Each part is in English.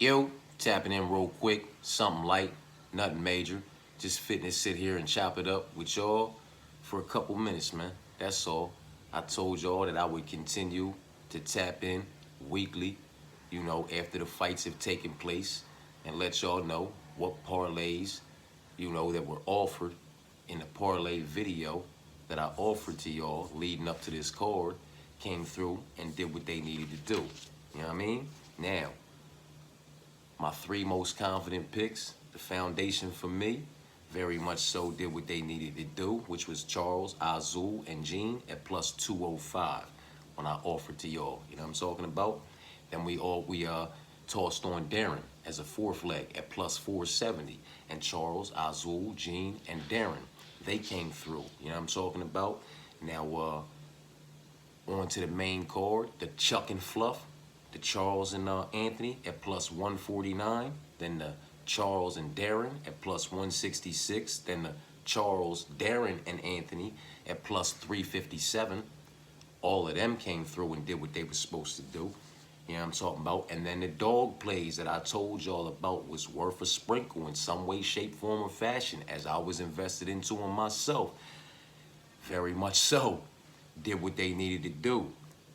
Yo, tapping in real quick, something light, nothing major. Just fitting to sit here and chop it up with y'all for a couple minutes, man. That's all. I told y'all that I would continue to tap in weekly, after the fights have taken place and let y'all know what parlays, that were offered in the parlay video that I offered to y'all leading up to this card came through and did what they needed to do. You know what I mean? Now, my three most confident picks, the foundation for me, very much so did what they needed to do, which was Charles, Azul, and Gene at plus 205 when I offered to y'all. You know what I'm talking about? Then we tossed on Darren as a fourth leg at plus 470. And Charles, Azul, Gene, and Darren, they came through. You know what I'm talking about? Now, on to the main card, the Chuck and Fluff, the Charles and Anthony at plus 149. Then the Charles and Darren at plus 166. Then the Charles, Darren, and Anthony at plus 357. All of them came through and did what they were supposed to do. You know what I'm talking about? And then the dog plays that I told y'all about was worth a sprinkle in some way, shape, form, or fashion, as I was invested into them myself. Very much so. Did what they needed to do.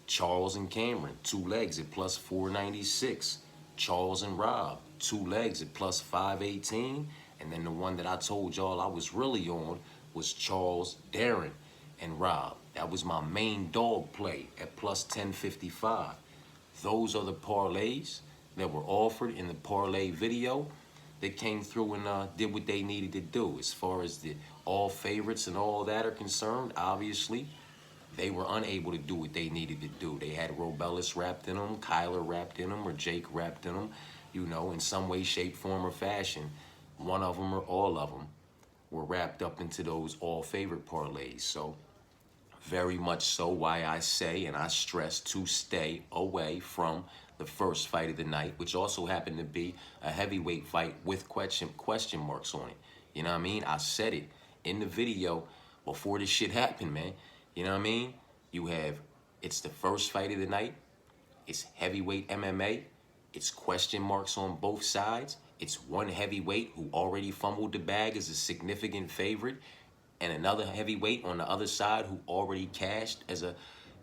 Charles and Cameron, 2 legs at plus 496. Charles and Rob, 2 legs at plus 518. And then the one that I told y'all I was really on was Charles, Darren, and Rob. That was my main dog play at plus 1055. Those are the parlays that were offered in the parlay video that came through and did what they needed to do. As far as the all favorites and all that are concerned, obviously, they were unable to do what they needed to do. They had Robellis wrapped in them, Kyler wrapped in them, or Jake wrapped in them, in some way, shape, form, or fashion. One of them or all of them were wrapped up into those all favorite parlays. So, very much so why I say and I stress to stay away from the first fight of the night, which also happened to be a heavyweight fight with question marks on it. You know what I mean? I said it in the video before this shit happened, man. You know what I mean? It's the first fight of the night. It's heavyweight MMA. It's question marks on both sides. It's one heavyweight who already fumbled the bag as a significant favorite, and another heavyweight on the other side who already cashed as a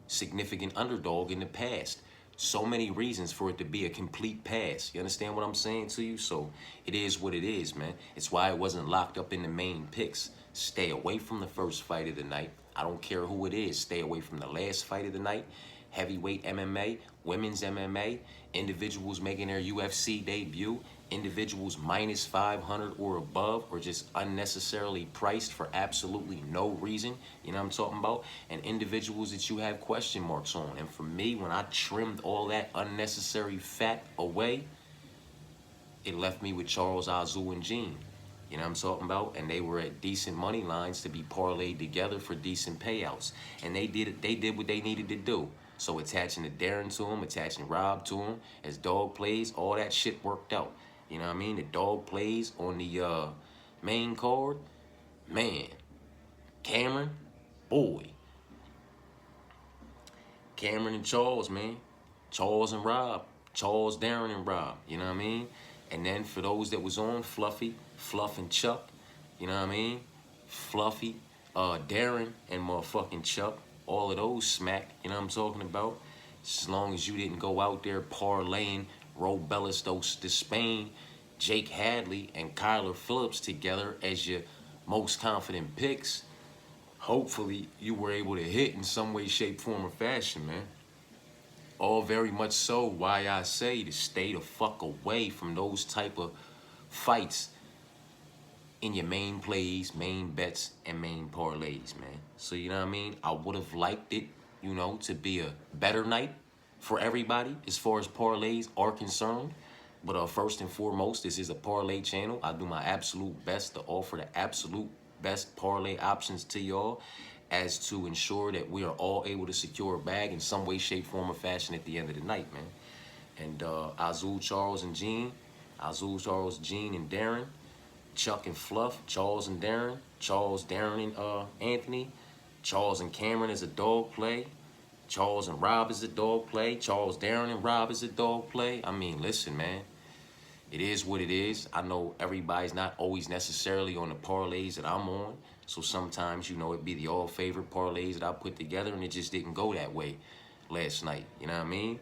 significant underdog in the past. So many reasons for it to be a complete pass. You understand what I'm saying to you? So it is what it is, man. It's why it wasn't locked up in the main picks. Stay away from the first fight of the night. I don't care who it is. Stay away from the last fight of the night. Heavyweight MMA, women's MMA, individuals making their UFC debut, individuals minus 500 or above, or just unnecessarily priced for absolutely no reason, you know what I'm talking about, and individuals that you have question marks on. And for me, when I trimmed all that unnecessary fat away, it left me with Charles, Azul, and Gene. You know what I'm talking about? And they were at decent money lines to be parlayed together for decent payouts. And they did what they needed to do. So attaching the Darren to him, attaching Rob to him, as dog plays, all that shit worked out. You know what I mean? The dog plays on the main card, man. Cameron, boy. Cameron and Charles, man. Charles and Rob. Charles, Darren, and Rob. You know what I mean? And then for those that was on, Fluffy, Fluff and Chuck. You know what I mean? Fluffy, Darren, and motherfucking Chuck. All of those smack, you know what I'm talking about? As long as you didn't go out there parlaying Robellis dos de Spain, Jake Hadley, and Kyler Phillips together as your most confident picks, hopefully you were able to hit in some way, shape, form, or fashion, man. All very much so why I say to stay the fuck away from those type of fights in your main plays, main bets, and main parlays, man. So, you know what I mean? I would have liked it, to be a better night for everybody as far as parlays are concerned. But first and foremost, this is a parlay channel. I do my absolute best to offer the absolute best parlay options to y'all as to ensure that we are all able to secure a bag in some way, shape, form, or fashion at the end of the night, man. And Azul, Charles, and Gene. Azul, Charles, Gene, and Darren. Chuck and Fluff, Charles and Darren, Charles, Darren, and Anthony, Charles and Cameron is a dog play, Charles and Rob is a dog play, Charles, Darren, and Rob is a dog play. I mean, listen, man, it is what it is. I know everybody's not always necessarily on the parlays that I'm on. So sometimes, you know, it'd be the all favorite parlays that I put together, and it just didn't go that way last night. You know what I mean?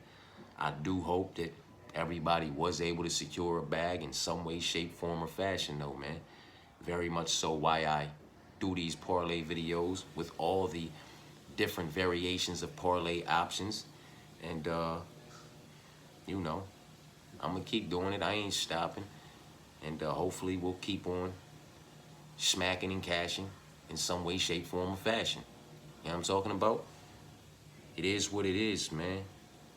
I do hope that everybody was able to secure a bag in some way, shape, form, or fashion, though, man. Very much so why I do these parlay videos with all the different variations of parlay options. And, you know, I'm going to keep doing it. I ain't stopping. And hopefully we'll keep on smacking and cashing in some way, shape, form, or fashion. You know what I'm talking about? It is what it is, man.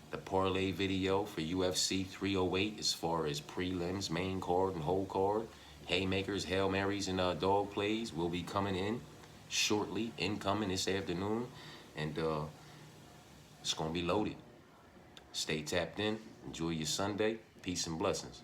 The parlay video for UFC 308 as far as prelims, main card, and whole card, haymakers, Hail Marys, and dog plays will be coming in shortly, incoming this afternoon. And it's going to be loaded. Stay tapped in. Enjoy your Sunday. Peace and blessings.